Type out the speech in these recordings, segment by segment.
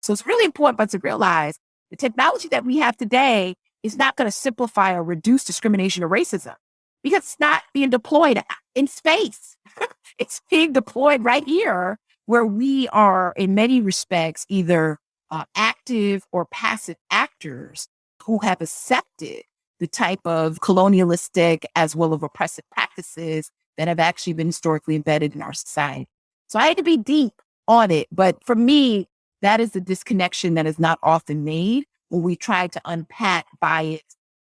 So it's really important for us to realize the technology that we have today is not going to simplify or reduce discrimination or racism because it's not being deployed in space. It's being deployed right here where we are, in many respects, either active or passive actors who have accepted the type of colonialistic as well as oppressive practices that have actually been historically embedded in our society. So I had to be deep on it. But for me, that is the disconnection that is not often made when we try to unpack bias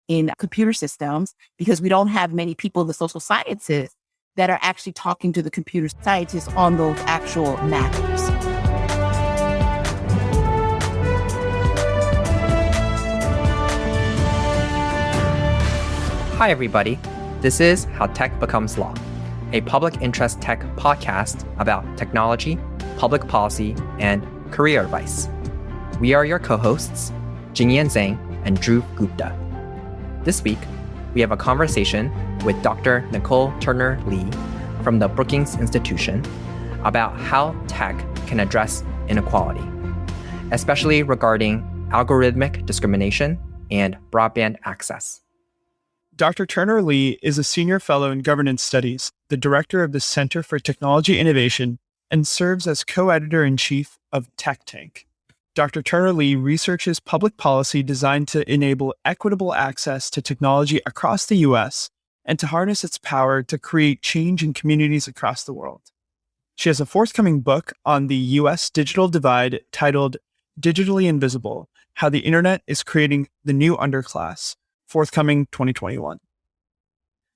in computer systems, because we don't have many people in the social sciences that are actually talking to the computer scientists on those actual matters. Hi, everybody. This is How Tech Becomes Law, a public interest tech podcast about technology, public policy, and career advice. We are your co-hosts, Jingyan Zhang and Dhruv Gupta. This week, we have a conversation with Dr. Nicol Turner-Lee from the Brookings Institution about how tech can address inequality, especially regarding algorithmic discrimination and broadband access. Dr. Turner-Lee is a senior fellow in governance studies, the director of the Center for Technology Innovation, and serves as co-editor-in-chief of Tech Tank. Dr. Turner-Lee researches public policy designed to enable equitable access to technology across the U.S. and to harness its power to create change in communities across the world. She has a forthcoming book on the U.S. digital divide titled Digitally Invisible: How the Internet is Creating the New Underclass, forthcoming 2021.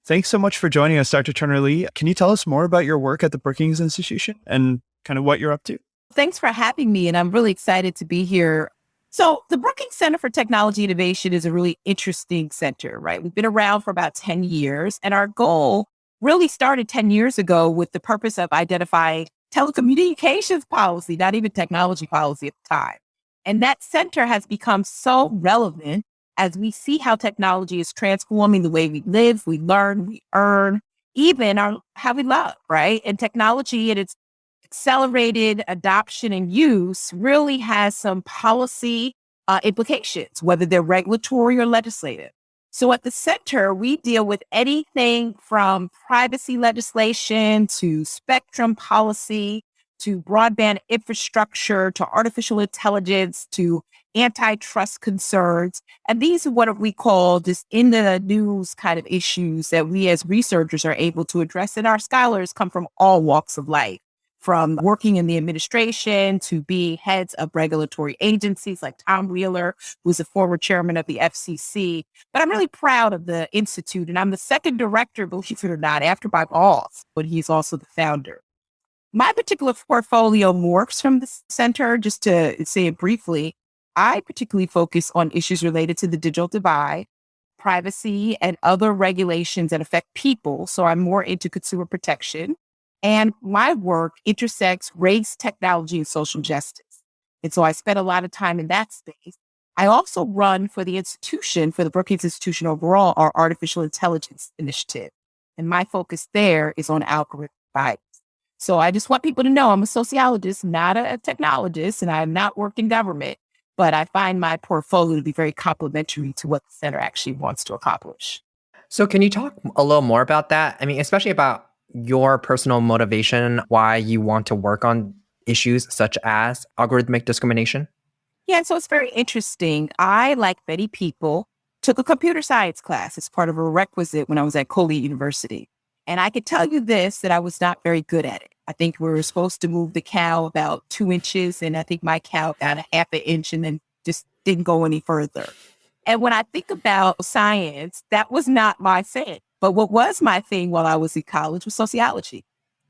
Thanks so much for joining us, Dr. Turner-Lee. Can you tell us more about your work at the Brookings Institution and kind of what you're up to? Thanks for having me, and I'm really excited to be here. So the Brookings Center for Technology Innovation is a really interesting center, right? We've been around for about 10 years, and our goal really started 10 years ago with the purpose of identifying telecommunications policy, not even technology policy at the time. And that center has become so relevant as we see how technology is transforming the way we live, we learn, we earn, even how we love, right? And technology and its accelerated adoption and use really has some policy implications, whether they're regulatory or legislative. So at the center, we deal with anything from privacy legislation to spectrum policy, to broadband infrastructure, to artificial intelligence, to antitrust concerns. And these are what we call just in the news kind of issues that we as researchers are able to address. And our scholars come from all walks of life, from working in the administration to being heads of regulatory agencies like Tom Wheeler, who's a former chairman of the FCC. But I'm really proud of the Institute, and I'm the second director, believe it or not, after my boss, but he's also the founder. My particular portfolio morphs from the center. Just to say it briefly, I particularly focus on issues related to the digital divide, privacy, and other regulations that affect people. So I'm more into consumer protection. And my work intersects race, technology, and social justice. And so I spend a lot of time in that space. I also run for the institution, for the Brookings Institution overall, our artificial intelligence initiative. And my focus there is on algorithmic bias. So I just want people to know I'm a sociologist, not a technologist, and I've not worked in government, but I find my portfolio to be very complementary to what the center actually wants to accomplish. So can you talk a little more about that? I mean, especially about your personal motivation, why you want to work on issues such as algorithmic discrimination? Yeah, so it's very interesting. I, like many people, took a computer science class as part of a requisite when I was at Coley University. And I could tell you this, that I was not very good at it. I think we were supposed to move the cow about 2 inches, and I think my cow got a half an inch and then just didn't go any further. And when I think about science, that was not my thing. But what was my thing while I was in college was sociology.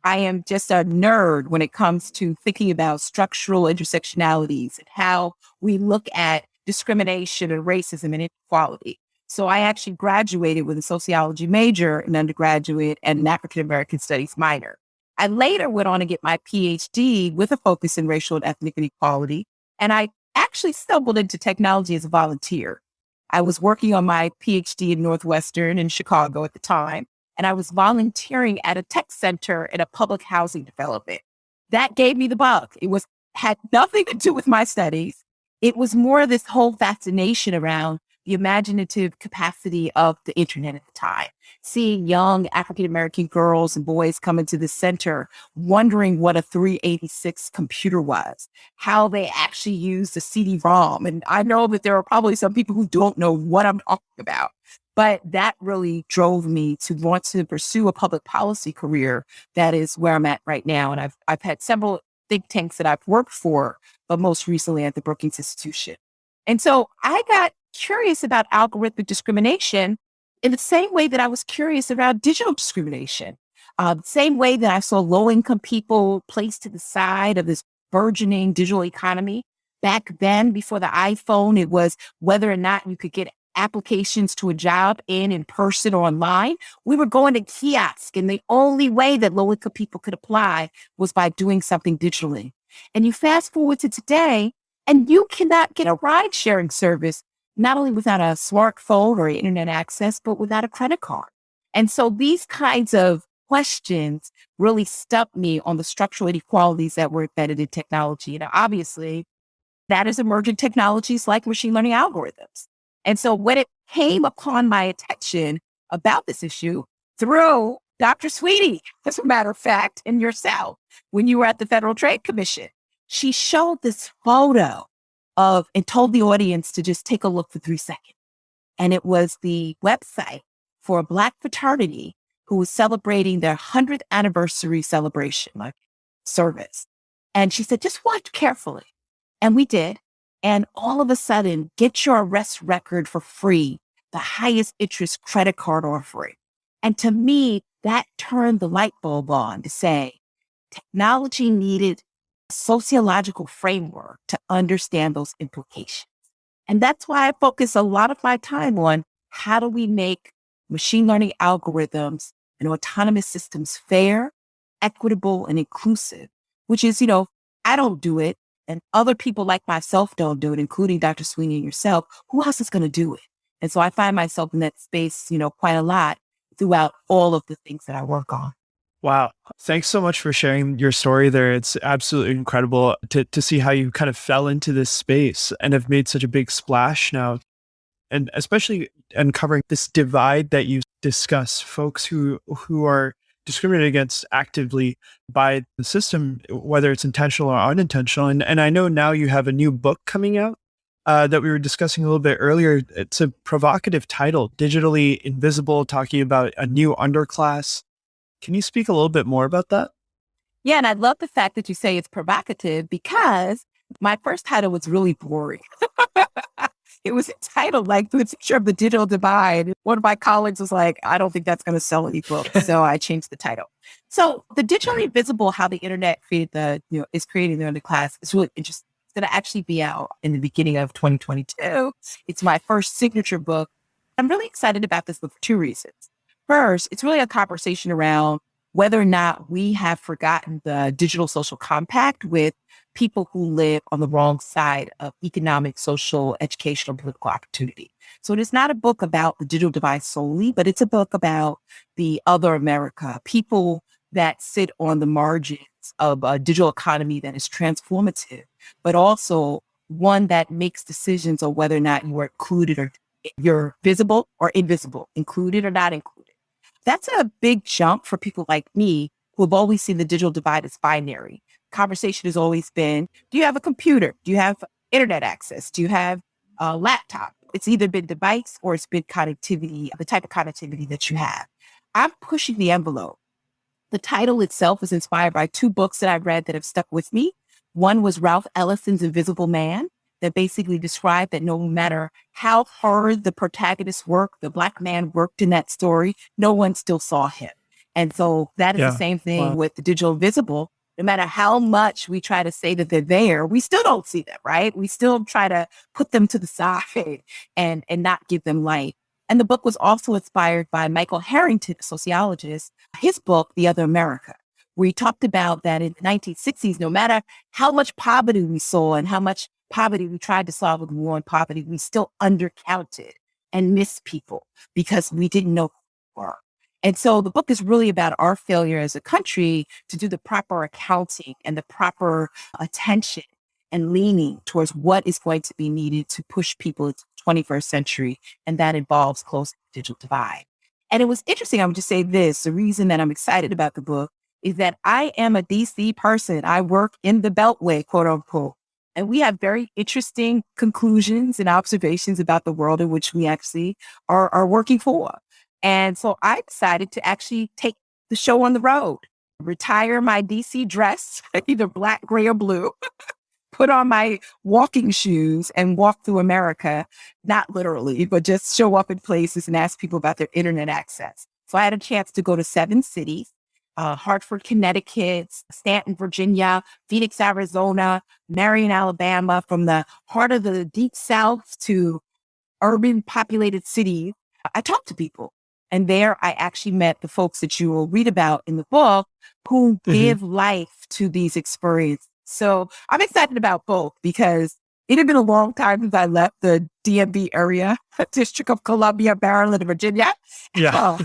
I am just a nerd when it comes to thinking about structural intersectionalities and how we look at discrimination and racism and inequality. So I actually graduated with a sociology major, an undergraduate, and an African-American studies minor. I later went on to get my PhD with a focus in racial and ethnic inequality. And I actually stumbled into technology as a volunteer. I was working on my PhD in Northwestern in Chicago at the time, and I was volunteering at a tech center in a public housing development. That gave me the bug. Had nothing to do with my studies, it was more this whole fascination around the imaginative capacity of the internet at the time. Seeing young African-American girls and boys come into the center, wondering what a 386 computer was, how they actually used a CD-ROM. And I know that there are probably some people who don't know what I'm talking about, but that really drove me to want to pursue a public policy career. That is where I'm at right now. And I've had several think tanks that I've worked for, but most recently at the Brookings Institution. And so I got curious about algorithmic discrimination in the same way that I was curious about digital discrimination. The same way that I saw low-income people placed to the side of this burgeoning digital economy. Back then, before the iPhone, it was whether or not you could get applications to a job in person or online. We were going to kiosk, and the only way that low-income people could apply was by doing something digitally. And you fast forward to today, and you cannot get a ride-sharing service not only without a smartphone or internet access, but without a credit card. And so these kinds of questions really stumped me on the structural inequalities that were embedded in technology. And obviously, that is emerging technologies like machine learning algorithms. And so when it came upon my attention about this issue through Dr. Sweetie, as a matter of fact, and yourself, when you were at the Federal Trade Commission, she showed this photo of and told the audience to just take a look for 3 seconds. And it was the website for a Black fraternity who was celebrating their 100th anniversary celebration, like service. And she said, just watch carefully. And we did. And all of a sudden, get your arrest record for free, the highest interest credit card offering. And to me, that turned the light bulb on to say, technology needed a sociological framework to understand those implications. And that's why I focus a lot of my time on how do we make machine learning algorithms and autonomous systems fair, equitable, and inclusive, which is, I don't do it. And other people like myself don't do it, including Dr. Sweeney and yourself. Who else is going to do it? And so I find myself in that space, quite a lot throughout all of the things that I work on. Wow. Thanks so much for sharing your story there. It's absolutely incredible to see how you kind of fell into this space and have made such a big splash now. And especially uncovering this divide that you discuss, folks who are discriminated against actively by the system, whether it's intentional or unintentional. And I know now you have a new book coming out that we were discussing a little bit earlier. It's a provocative title, Digitally Invisible, talking about a new underclass. Can you speak a little bit more about that? Yeah, and I love the fact that you say it's provocative because my first title was really boring. It was entitled like the picture of the digital divide. One of my colleagues was like, I don't think that's going to sell any books. So I changed the title. So the digitally invisible, how the internet created is creating the underclass is really interesting. It's going to actually be out in the beginning of 2022. It's my first signature book. I'm really excited about this book for two reasons. First, it's really a conversation around whether or not we have forgotten the digital social compact with people who live on the wrong side of economic, social, educational, political opportunity. So it is not a book about the digital divide solely, but it's a book about the other America, people that sit on the margins of a digital economy that is transformative, but also one that makes decisions on whether or not you are included or you're visible or invisible, included or not included. That's a big jump for people like me who have always seen the digital divide as binary. Conversation has always been, do you have a computer? Do you have internet access? Do you have a laptop? It's either been device or it's been connectivity, the type of connectivity that you have. I'm pushing the envelope. The title itself is inspired by two books that I read that have stuck with me. One was Ralph Ellison's Invisible Man, that basically described that no matter how hard the protagonist worked, the Black man worked in that story, no one still saw him. And so that is the same thing with the digital invisible. No matter how much we try to say that they're there, we still don't see them, right? We still try to put them to the side and not give them light. And the book was also inspired by Michael Harrington, a sociologist, his book, The Other America, where he talked about that in the 1960s, no matter how much poverty we saw and how much poverty we tried to solve with war on poverty, we still undercounted and missed people because we didn't know who we were. And so the book is really about our failure as a country to do the proper accounting and the proper attention and leaning towards what is going to be needed to push people into the 21st century. And that involves closing the digital divide. And it was interesting. I would just say this, the reason that I'm excited about the book is that I am a DC person. I work in the Beltway, quote unquote. And we have very interesting conclusions and observations about the world in which we actually are working for. And so I decided to actually take the show on the road, retire my DC dress, either black, gray, or blue, put on my walking shoes and walk through America, not literally, but just show up in places and ask people about their internet access. So I had a chance to go to 7 cities, Hartford, Connecticut, Stanton, Virginia, Phoenix, Arizona, Marion, Alabama, from the heart of the deep South to urban populated cities. I talked to people. And there I actually met the folks that you will read about in the book who give life to these experiences. So I'm excited about both because it had been a long time since I left the DMV area, District of Columbia, Maryland, and Virginia. Yeah.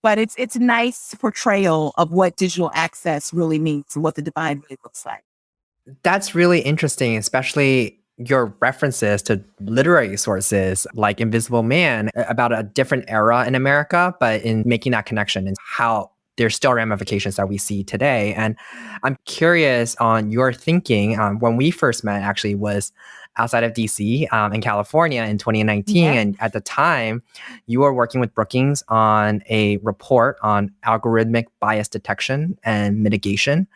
But it's a nice portrayal of what digital access really means and what the divide really looks like. That's really interesting, especially your references to literary sources like Invisible Man about a different era in America, but in making that connection and how there's still ramifications that we see today. And I'm curious on your thinking. When we first met actually was outside of DC in California in 2019. Yeah. And at the time, you were working with Brookings on a report on algorithmic bias detection and mitigation.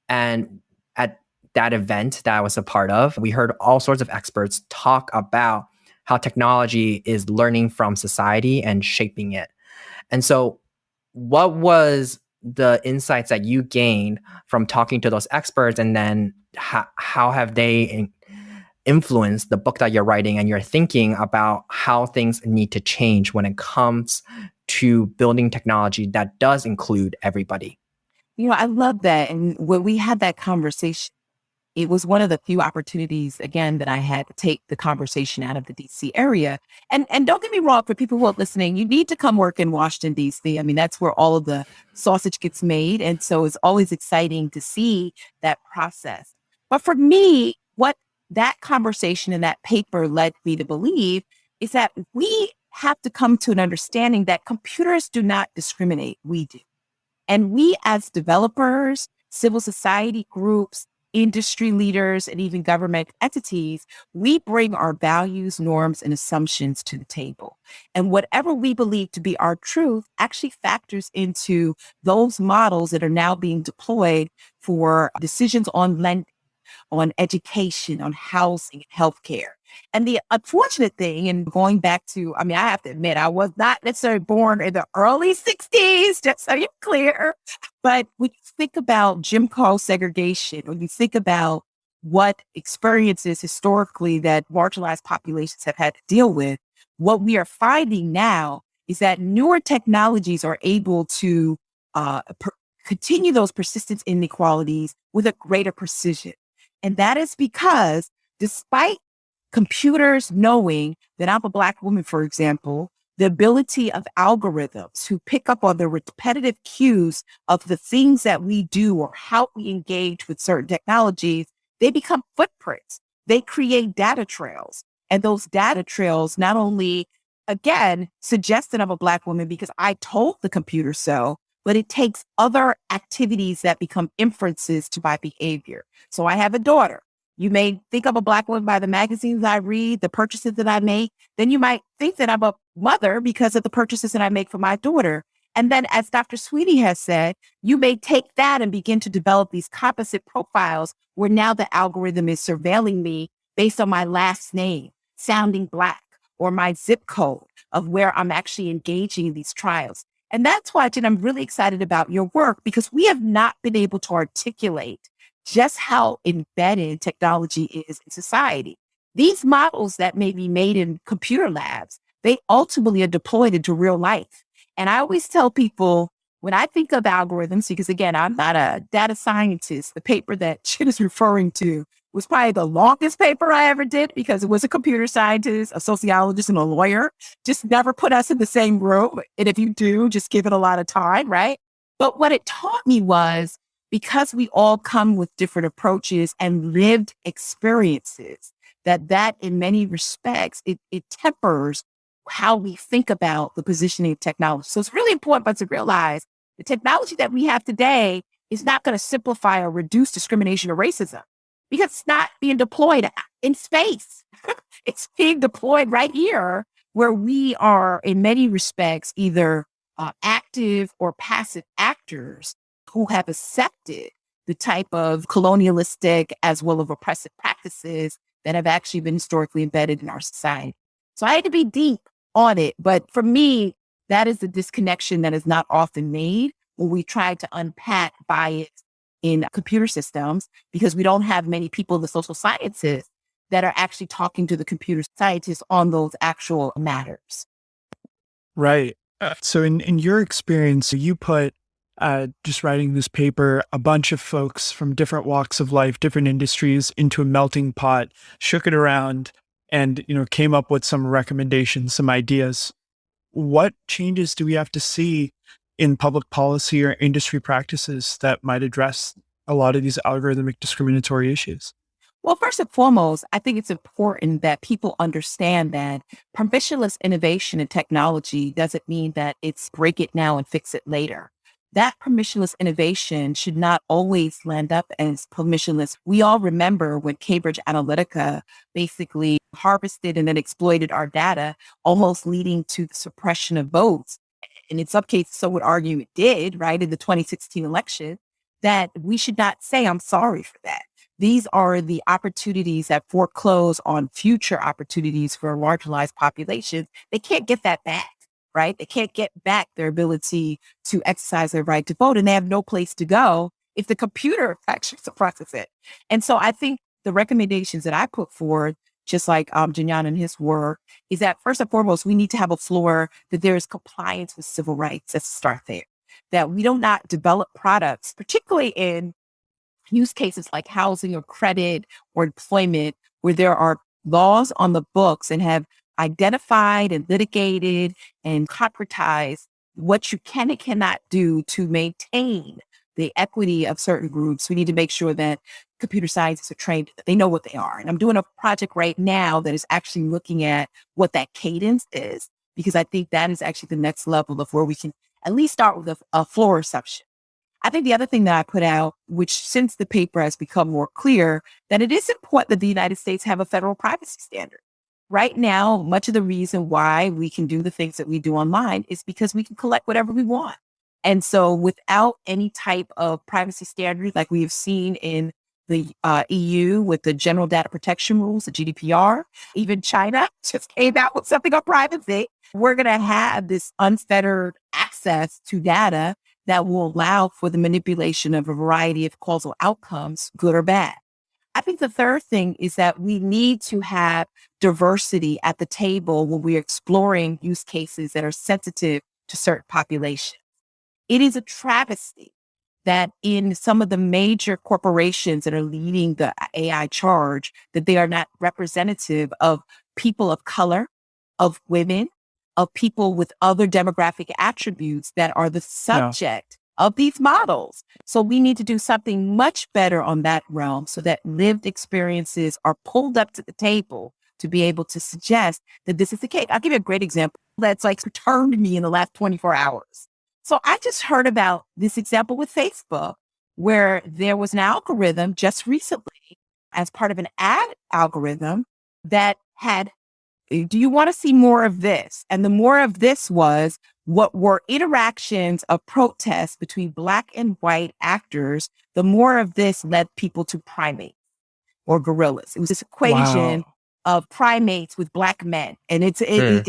And at that event that I was a part of, we heard all sorts of experts talk about how technology is learning from society and shaping it. And so what was the insights that you gained from talking to those experts? And then how have they influenced the book that you're writing and your thinking about how things need to change when it comes to building technology that does include everybody? You know, I love that. And when we had that conversation, it was one of the few opportunities, again, that I had to take the conversation out of the DC area. And don't get me wrong, for people who are listening, you need to come work in Washington, DC. I mean, that's where all of the sausage gets made. And so it's always exciting to see that process. But for me, what that conversation and that paper led me to believe is that we have to come to an understanding that computers do not discriminate. We do. And we as developers, civil society groups, industry leaders, and even government entities, we bring our values, norms, and assumptions to the table. And whatever we believe to be our truth actually factors into those models that are now being deployed for decisions on lending, on education, on housing, and healthcare. And the unfortunate thing, and going back to, I mean, I have to admit, I was not necessarily born in the early 60s, just so you're clear. But when you think about Jim Crow segregation, when you think about what experiences historically that marginalized populations have had to deal with, what we are finding now is that newer technologies are able to continue those persistent inequalities with a greater precision. And that is because despite computers knowing that I'm a Black woman, for example, the ability of algorithms who pick up on the repetitive cues of the things that we do or how we engage with certain technologies, they become footprints. They create data trails. And those data trails not only, again, suggest that I'm a Black woman because I told the computer so, but it takes other activities that become inferences to my behavior. So I have a daughter. You may think I'm a Black woman by the magazines I read, the purchases that I make. Then you might think that I'm a mother because of the purchases that I make for my daughter. And then, as Dr. Sweetie has said, you may take that and begin to develop these composite profiles where now the algorithm is surveilling me based on my last name, sounding Black, or my zip code of where I'm actually engaging in these trials. And that's why, Jen, I'm really excited about your work because we have not been able to articulate just how embedded technology is in society. These models that may be made in computer labs, they ultimately are deployed into real life. And I always tell people when I think of algorithms, because again, I'm not a data scientist, the paper that Jen is referring to was probably the longest paper I ever did because it was a computer scientist, a sociologist, and a lawyer. Just never put us in the same room. And if you do, just give it a lot of time, right? But what it taught me was because we all come with different approaches and lived experiences, that in many respects, it tempers how we think about the positioning of technology. So it's really important for us to realize the technology that we have today is not going to simplify or reduce discrimination or racism because it's not being deployed in space. It's being deployed right here where we are, in many respects, either active or passive actors who have accepted the type of colonialistic as well as oppressive practices that have actually been historically embedded in our society. So I had to be deep on it. But for me, that is the disconnection that is not often made when we try to unpack bias in computer systems, because we don't have many people in the social sciences that are actually talking to the computer scientists on those actual matters. Right. So in your experience, you put just writing this paper, a bunch of folks from different walks of life, different industries into a melting pot, shook it around, and came up with some recommendations, some ideas. What changes do we have to see in public policy or industry practices that might address a lot of these algorithmic discriminatory issues? Well, first and foremost, I think it's important that people understand that permissionless innovation in technology doesn't mean that it's break it now and fix it later. That permissionless innovation should not always land up as permissionless. We all remember when Cambridge Analytica basically harvested and then exploited our data, almost leading to the suppression of votes. And in some cases, some would argue it did, right, in the 2016 election, that we should not say, I'm sorry for that. These are the opportunities that foreclose on future opportunities for marginalized populations. They can't get that back, right? They can't get back their ability to exercise their right to vote, and they have no place to go if the computer actually suppresses it. And so I think the recommendations that I put forward, just like Janyan and his work, is that first and foremost, we need to have a floor that there is compliance with civil rights. Let's start there. That we do not develop products, particularly in use cases like housing or credit or employment, where there are laws on the books and have identified and litigated and concretized what you can and cannot do to maintain the equity of certain groups. We need to make sure that computer scientists are trained, that they know what they are. And I'm doing a project right now that is actually looking at what that cadence is, because I think that is actually the next level of where we can at least start with a floor assumption. I think the other thing that I put out, which since the paper has become more clear, that it is important that the United States have a federal privacy standard. Right now, much of the reason why we can do the things that we do online is because we can collect whatever we want. And so without any type of privacy standard, like we have seen in the EU with the General Data Protection Rules, the GDPR, even China just came out with something on privacy. We're going to have this unfettered access to data that will allow for the manipulation of a variety of causal outcomes, good or bad. I think the third thing is that we need to have diversity at the table when we're exploring use cases that are sensitive to certain populations. It is a travesty that in some of the major corporations that are leading the AI charge, that they are not representative of people of color, of women, of people with other demographic attributes that are the subject of these models. So we need to do something much better on that realm so that lived experiences are pulled up to the table to be able to suggest that this is the case. I'll give you a great example that's like returned to me in the last 24 hours. So I just heard about this example with Facebook, where there was an algorithm just recently as part of an ad algorithm that had, do you want to see more of this? And the more of this was what were interactions of protests between Black and white actors. The more of this led people to primates or gorillas. It was this equation of primates with Black men. And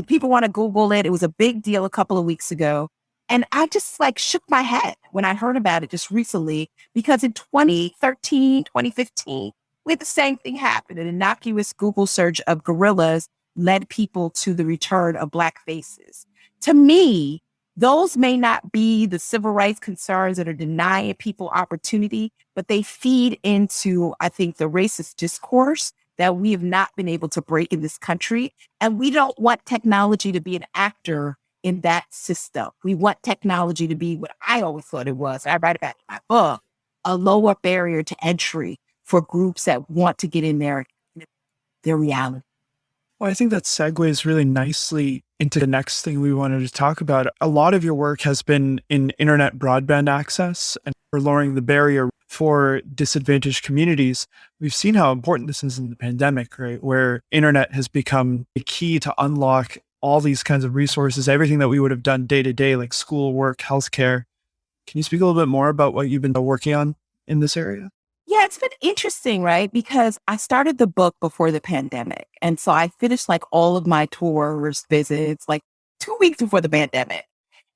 people want to Google it. It was a big deal a couple of weeks ago. And I just like shook my head when I heard about it just recently, because in 2013, 2015, we had the same thing happen. An innocuous Google search of gorillas led people to the return of Black faces. To me, those may not be the civil rights concerns that are denying people opportunity, but they feed into, I think, the racist discourse that we have not been able to break in this country. And we don't want technology to be an actor in that system. We want technology to be what I always thought it was. I write about it in my book, a lower barrier to entry for groups that want to get in there, their reality. Well, I think that segues really nicely into the next thing we wanted to talk about. A lot of your work has been in internet broadband access and for lowering the barrier for disadvantaged communities. We've seen how important this is in the pandemic, right? Where internet has become a key to unlock all these kinds of resources, everything that we would have done day to day, like school, work, healthcare. Can you speak a little bit more about what you've been working on in this area? Yeah, it's been interesting, right? Because I started the book before the pandemic. And so I finished like all of my tours, visits, like 2 weeks before the pandemic.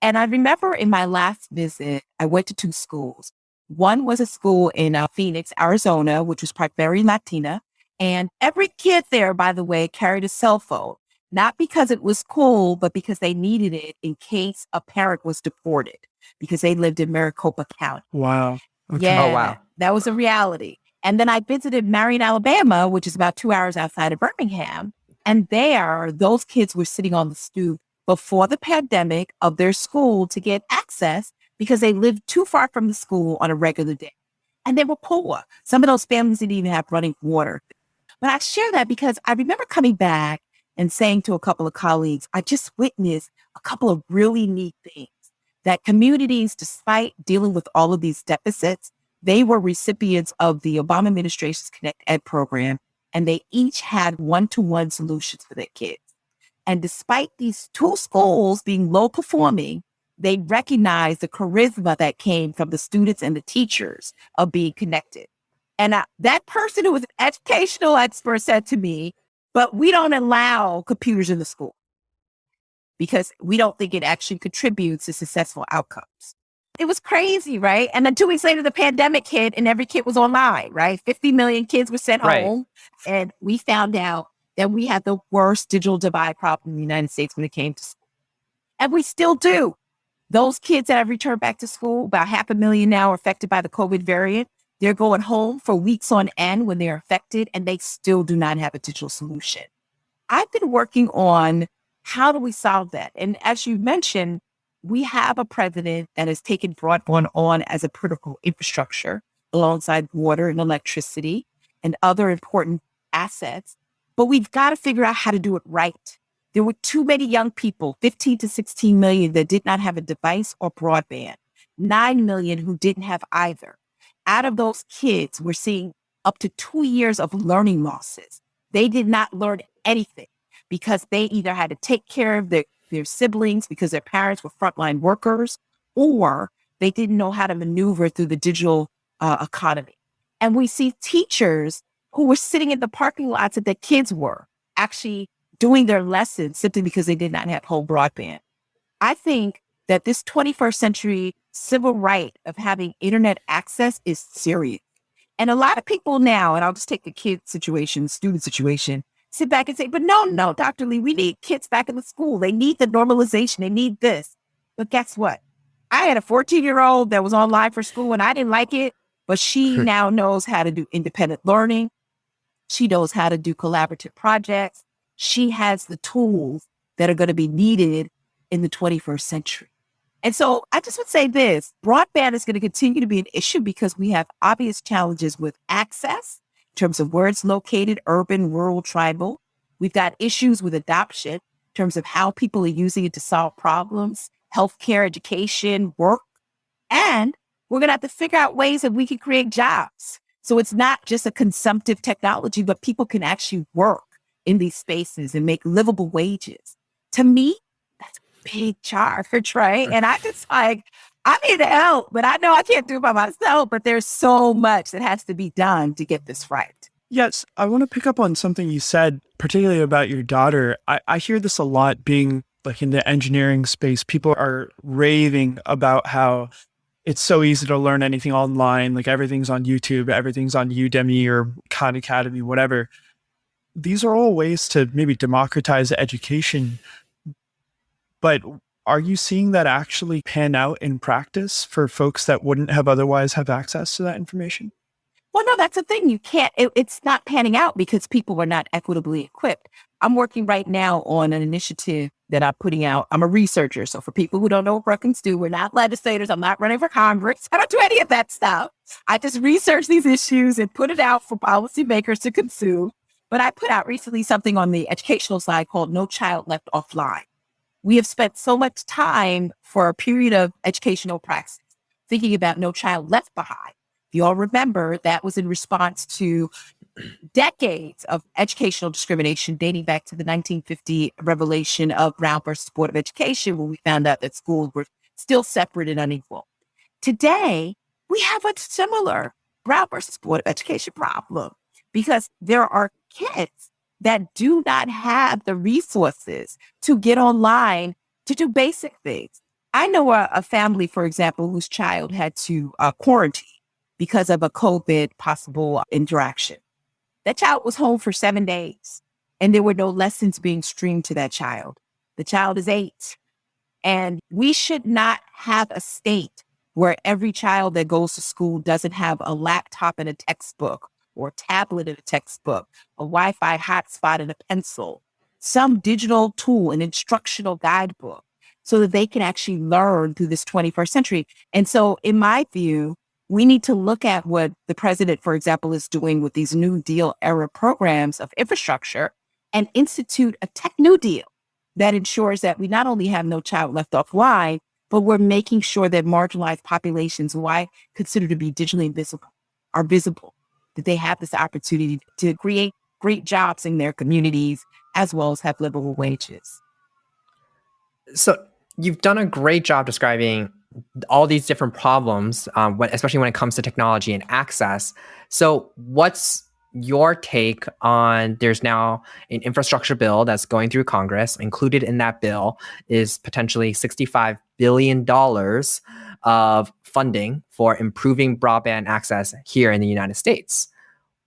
And I remember in my last visit, I went to two schools. One was a school in Phoenix, Arizona, which was very Latina. And every kid there, by the way, carried a cell phone, not because it was cool, but because they needed it in case a parent was deported because they lived in Maricopa County. Wow. Okay. Yeah, Oh, wow. that was a reality. And then I visited Marion, Alabama, which is about 2 hours outside of Birmingham. And there, those kids were sitting on the stoop before the pandemic of their school to get access because they lived too far from the school on a regular day. And they were poor. Some of those families didn't even have running water. But I share that because I remember coming back and saying to a couple of colleagues, I just witnessed a couple of really neat things. That communities, despite dealing with all of these deficits, they were recipients of the Obama administration's Connect Ed program, and they each had one-to-one solutions for their kids. And despite these two schools being low performing, they recognized the charisma that came from the students and the teachers of being connected. And that person who was an educational expert said to me, but we don't allow computers in the school, because we don't think it actually contributes to successful outcomes. It was crazy, right? And then 2 weeks later, the pandemic hit and every kid was online, right? 50 million kids were sent home. And we found out that we had the worst digital divide problem in the United States when it came to school. And we still do. Those kids that have returned back to school, about 500,000 now are affected by the COVID variant. They're going home for weeks on end when they're affected, and they still do not have a digital solution. I've been working on how do we solve that? And as you mentioned, we have a president that has taken broadband on as a critical infrastructure alongside water and electricity and other important assets. But we've got to figure out how to do it right. There were too many young people, 15 to 16 million, that did not have a device or broadband, 9 million who didn't have either. Out of those kids, we're seeing up to 2 years of learning losses. They did not learn anything, because they either had to take care of their siblings because their parents were frontline workers, or they didn't know how to maneuver through the digital economy. And we see teachers who were sitting in the parking lots that their kids were actually doing their lessons simply because they did not have home broadband. I think that this 21st century civil right of having internet access is serious. And a lot of people now, and I'll just take the kid situation, student situation, sit back and say, but no, Dr. Lee, we need kids back in the school. They need the normalization. They need this. But guess what? I had a 14-year-old that was online for school and I didn't like it, but she now knows how to do independent learning. She knows how to do collaborative projects. She has the tools that are going to be needed in the 21st century. And so I just would say this, broadband is going to continue to be an issue because we have obvious challenges with access in terms of where it's located, urban, rural, tribal. We've got issues with adoption in terms of how people are using it to solve problems, healthcare, education, work. And we're going to have to figure out ways that we can create jobs. So it's not just a consumptive technology, but people can actually work in these spaces and make livable wages. To me, that's a big charge, right? And I just I'm here to help, but I know I can't do it by myself, but there's so much that has to be done to get this right. Yes, I want to pick up on something you said, particularly about your daughter. I hear this a lot being like in the engineering space. People are raving about how it's so easy to learn anything online, like everything's on YouTube, everything's on Udemy or Khan Academy, whatever. These are all ways to maybe democratize education. But are you seeing that actually pan out in practice for folks that wouldn't have otherwise have access to that information? Well, no, that's the thing. You can't, it's not panning out because people were not equitably equipped. I'm working right now on an initiative that I'm putting out. I'm a researcher. So for people who don't know what Brookings do, we're not legislators. I'm not running for Congress. I don't do any of that stuff. I just research these issues and put it out for policymakers to consume. But I put out recently something on the educational side called No Child Left Offline. We have spent so much time for a period of educational praxis thinking about No Child Left Behind. If you all remember, that was in response to decades of educational discrimination dating back to the 1950 revelation of Brown versus Board of Education, when we found out that schools were still separate and unequal. Today, we have a similar Brown versus Board of Education problem because there are kids that do not have the resources to get online to do basic things. I know a family, for example, whose child had to quarantine because of a COVID possible interaction. That child was home for 7 days and there were no lessons being streamed to that child. The child is 8. And we should not have a state where every child that goes to school doesn't have a laptop and a textbook, or a tablet and a textbook, a Wi-Fi hotspot and a pencil, some digital tool, an instructional guidebook, so that they can actually learn through this 21st century. And so in my view, we need to look at what the president, for example, is doing with these New Deal era programs of infrastructure and institute a tech New Deal that ensures that we not only have no child left offline, but we're making sure that marginalized populations who I consider to be digitally invisible are visible, that they have this opportunity to create great jobs in their communities, as well as have livable wages. So you've done a great job describing all these different problems, especially when it comes to technology and access. So what's your take on, there's now an infrastructure bill that's going through Congress. Included in that bill is potentially $65 billion of funding for improving broadband access here in the United States.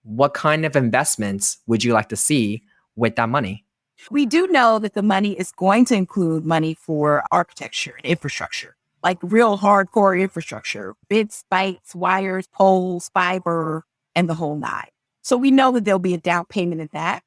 What kind of investments would you like to see with that money? We do know that the money is going to include money for architecture and infrastructure, like real hardcore infrastructure, bits, bytes, wires, poles, fiber, and the whole nine. So we know that there'll be a down payment in that.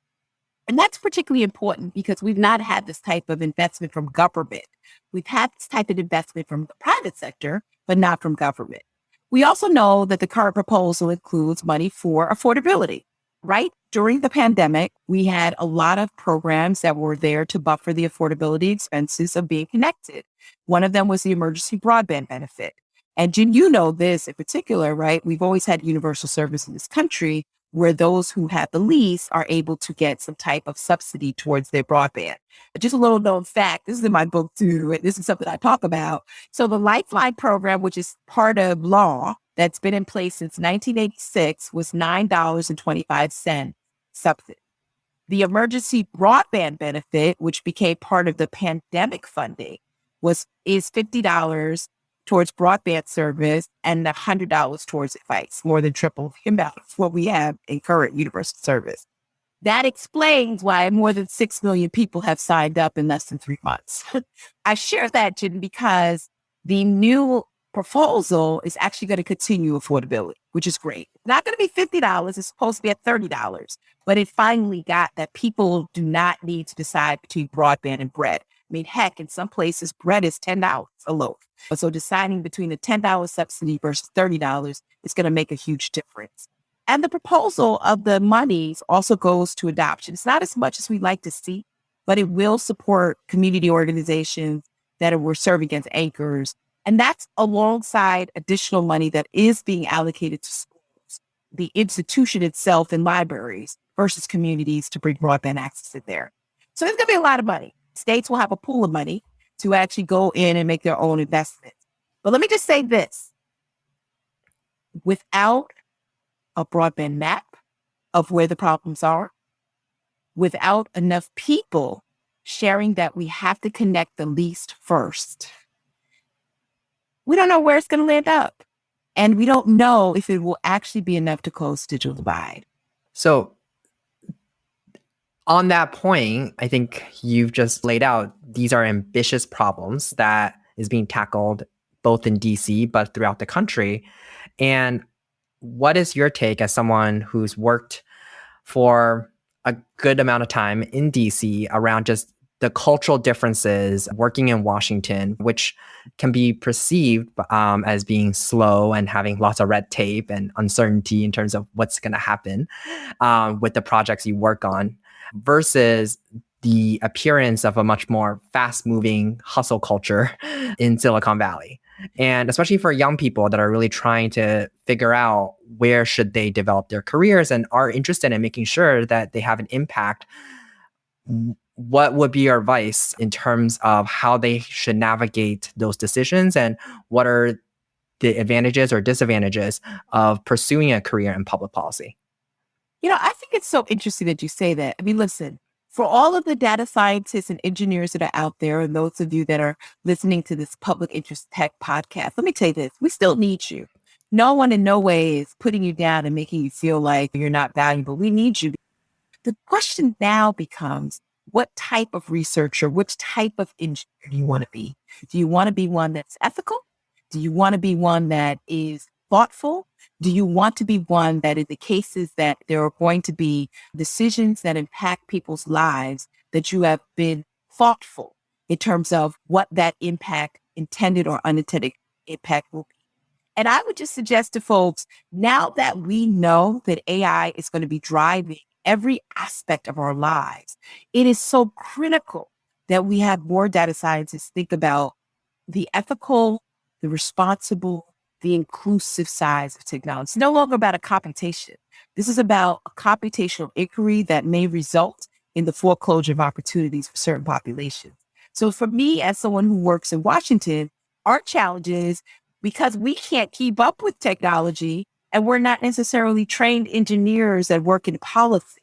And that's particularly important because we've not had this type of investment from government. We've had this type of investment from the private sector, but not from government. We also know that the current proposal includes money for affordability, right? During the pandemic, we had a lot of programs that were there to buffer the affordability expenses of being connected. One of them was the emergency broadband benefit. And you know this in particular, right? We've always had universal service in this country where those who have the least are able to get some type of subsidy towards their broadband. Just a little known fact, this is in my book too, and this is something I talk about. So the Lifeline program, which is part of law that's been in place since 1986, was $9.25 subsidy. The emergency broadband benefit, which became part of the pandemic funding, is $50 towards broadband service and $100 towards advice, more than triple the amount of what we have in current universal service. That explains why more than 6 million people have signed up in less than 3 months. I share that, Jen, because the new proposal is actually going to continue affordability, which is great. It's not going to be $50. It's supposed to be at $30. But it finally got that people do not need to decide between broadband and bread. I mean, heck, in some places, bread is $10 a loaf. So deciding between a $10 subsidy versus $30 is going to make a huge difference. And the proposal of the monies also goes to adoption. It's not as much as we'd like to see, but it will support community organizations that were serving as anchors. And that's alongside additional money that is being allocated to schools, the institution itself, and libraries versus communities to bring broadband access in there. So there's going to be a lot of money. States will have a pool of money to actually go in and make their own investments. But let me just say this. Without a broadband map of where the problems are, without enough people sharing that we have to connect the least first, we don't know where it's going to land up. And we don't know if it will actually be enough to close digital divide. So on that point, I think you've just laid out, these are ambitious problems that is being tackled both in DC, but throughout the country. And what is your take as someone who's worked for a good amount of time in DC around just the cultural differences working in Washington, which can be perceived as being slow and having lots of red tape and uncertainty in terms of what's going to happen with the projects you work on, versus the appearance of a much more fast-moving hustle culture in Silicon Valley. And especially for young people that are really trying to figure out where should they develop their careers and are interested in making sure that they have an impact, what would be your advice in terms of how they should navigate those decisions, and what are the advantages or disadvantages of pursuing a career in public policy? I think it's so interesting that you say that. I mean, listen, for all of the data scientists and engineers that are out there, and those of you that are listening to this public interest tech podcast, let me tell you this, we still need you. No one in no way is putting you down and making you feel like you're not valuable. We need you. The question now becomes, what type of researcher, which type of engineer do you want to be? Do you want to be one that's ethical? Do you want to be one that is thoughtful? Do you want to be one that in the cases that there are going to be decisions that impact people's lives, that you have been thoughtful in terms of what that impact, intended or unintended impact, will be? And I would just suggest to folks, now that we know that AI is going to be driving every aspect of our lives, it is so critical that we have more data scientists think about the ethical, the responsible, the inclusive sides of technology. It's no longer about a computation. This is about a computational inquiry that may result in the foreclosure of opportunities for certain populations. So for me, as someone who works in Washington, our challenge is, because we can't keep up with technology and we're not necessarily trained engineers that work in policy,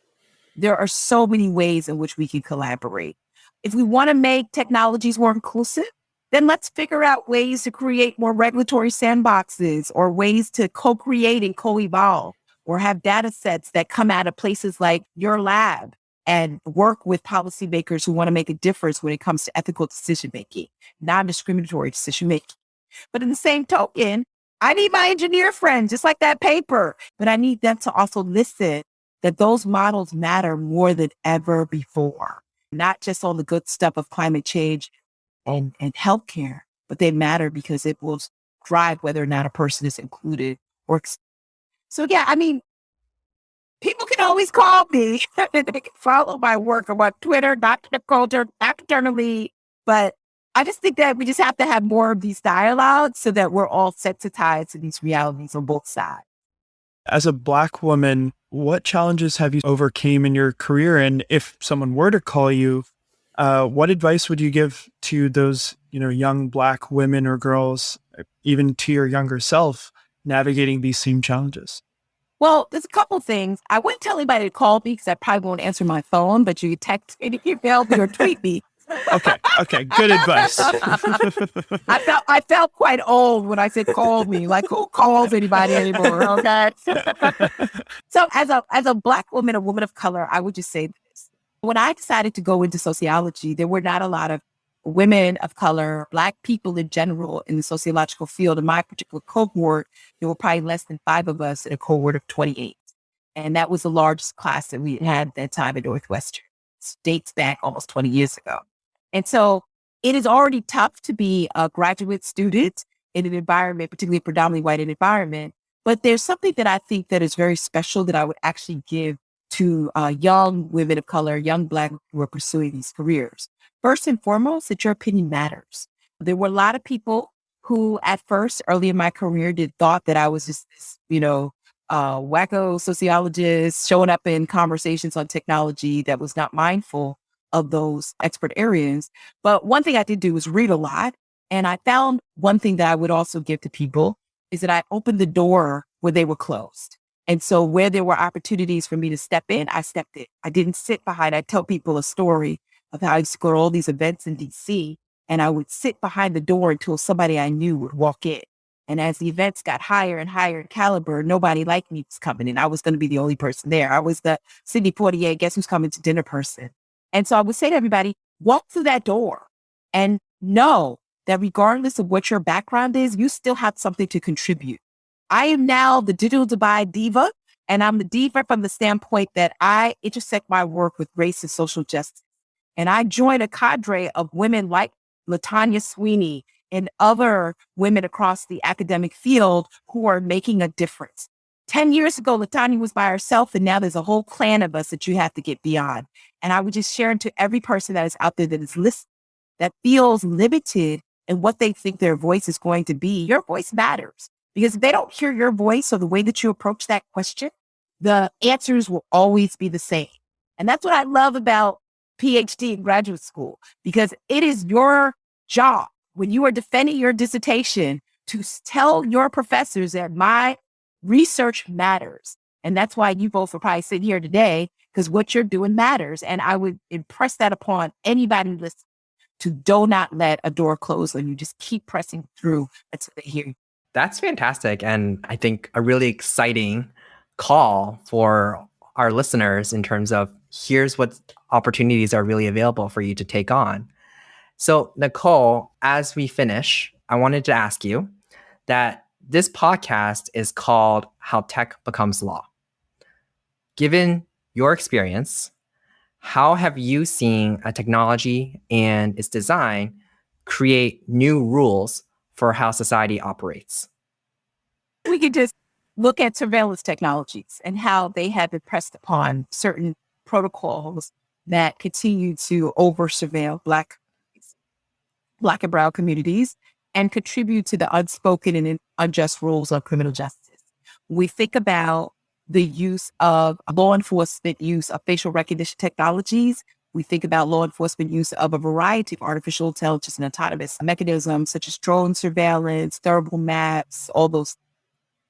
there are so many ways in which we can collaborate. If we want to make technologies more inclusive, then let's figure out ways to create more regulatory sandboxes, or ways to co-create and co-evolve, or have data sets that come out of places like your lab and work with policymakers who want to make a difference when it comes to ethical decision-making, non-discriminatory decision-making. But in the same token, I need my engineer friends, just like that paper, but I need them to also listen that those models matter more than ever before, not just on the good stuff of climate change and healthcare, but they matter because it will drive whether or not a person is included or. So yeah, I mean, people can always call me. They can follow my work. I'm on Twitter, Dr. TurnerLee. But I just think that we just have to have more of these dialogues so that we're all sensitized to these realities on both sides. As a Black woman, what challenges have you overcame in your career? And if someone were to call you, what advice would you give to those, young Black women or girls, even to your younger self, navigating these same challenges? Well, there's a couple things. I wouldn't tell anybody to call me because I probably won't answer my phone, but you can text me, email me, or tweet me. Okay. Good advice. I felt quite old when I said call me. Like, who calls anybody anymore? Okay. So as a Black woman, a woman of color, I would just say this. When I decided to go into sociology, there were not a lot of women of color, Black people in general in the sociological field. In my particular cohort, there were probably less than 5 of us in a cohort of 28. And that was the largest class that we had at that time at Northwestern. It dates back almost 20 years ago. And so it is already tough to be a graduate student in an environment, particularly a predominantly white environment. But there's something that I think that is very special that I would actually give to young women of color, young Black who are pursuing these careers. First and foremost, that your opinion matters. There were a lot of people who at first, early in my career, thought that I was just this, wacko sociologist showing up in conversations on technology that was not mindful of those expert areas. But one thing I did do was read a lot. And I found one thing that I would also give to people is that I opened the door where they were closed. And so where there were opportunities for me to step in, I stepped in. I didn't sit behind. I tell people a story of how I used to go to all these events in DC, and I would sit behind the door until somebody I knew would walk in. And as the events got higher and higher in caliber, nobody like me was coming in. I was going to be the only person there. I was the Sidney Poitier, guess who's coming to dinner person. And so I would say to everybody, walk through that door and know that regardless of what your background is, you still have something to contribute. I am now the digital divide diva And I'm the deeper from the standpoint that I intersect my work with race and social justice. And I join a cadre of women like LaTanya Sweeney and other women across the academic field who are making a difference. 10 years ago, LaTanya was by herself, and now there's a whole clan of us that you have to get beyond. And I would just share to every person that is out there that is listening, that feels limited in what they think their voice is going to be. Your voice matters, because if they don't hear your voice or the way that you approach that question, the answers will always be the same. And that's what I love about PhD in graduate school, because it is your job when you are defending your dissertation to tell your professors that my research matters. And that's why you both are probably sitting here today, because what you're doing matters. And I would impress that upon anybody listening, to do not let a door close on you. Just keep pressing through until they hear you. That's fantastic. And I think a really exciting call for our listeners in terms of here's what opportunities are really available for you to take on. So Nicol, as we finish, I wanted to ask you that this podcast is called How Tech Becomes Law. Given your experience, how have you seen a technology and its design create new rules for how society operates? We could just look at surveillance technologies and how they have been pressed upon certain protocols that continue to over-surveil Black and Brown communities and contribute to the unspoken and unjust rules of criminal justice. We think about the use of law enforcement use of facial recognition technologies. We think about law enforcement use of a variety of artificial intelligence and autonomous mechanisms, such as drone surveillance, thermal maps, all those.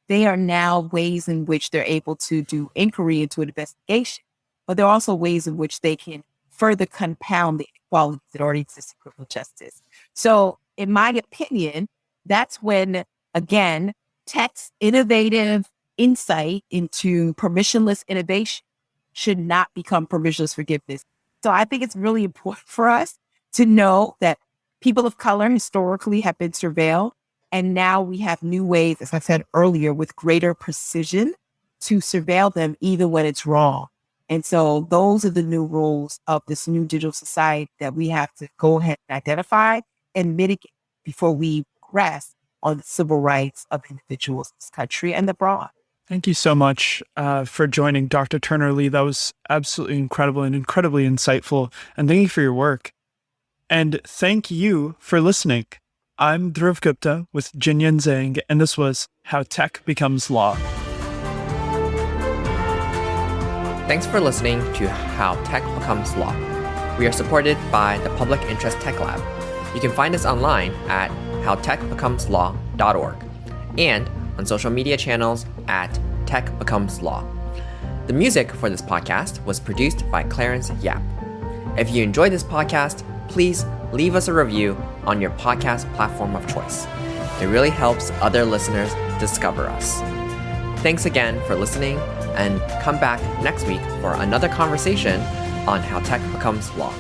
They are now ways in which they're able to do inquiry into an investigation, but there are also ways in which they can further compound the inequalities that already exist in criminal justice. So in my opinion, that's when, again, tech's innovative insight into permissionless innovation should not become permissionless forgiveness. So I think it's really important for us to know that people of color historically have been surveilled. And now we have new ways, as I said earlier, with greater precision to surveil them even when it's wrong. And so those are the new rules of this new digital society that we have to go ahead and identify and mitigate before we progress on the civil rights of individuals in this country and abroad. Thank you so much for joining Dr. Turner-Lee. That was absolutely incredible and incredibly insightful. And thank you for your work. And thank you for listening. I'm Dhruv Gupta with Jinyan Zhang, and this was How Tech Becomes Law. Thanks for listening to How Tech Becomes Law. We are supported by the Public Interest Tech Lab. You can find us online at howtechbecomeslaw.org and on social media channels at Tech Becomes Law. The music for this podcast was produced by Clarence Yap. If you enjoyed this podcast, please leave us a review on your podcast platform of choice. It really helps other listeners discover us. Thanks again for listening, and come back next week for another conversation on how tech becomes law.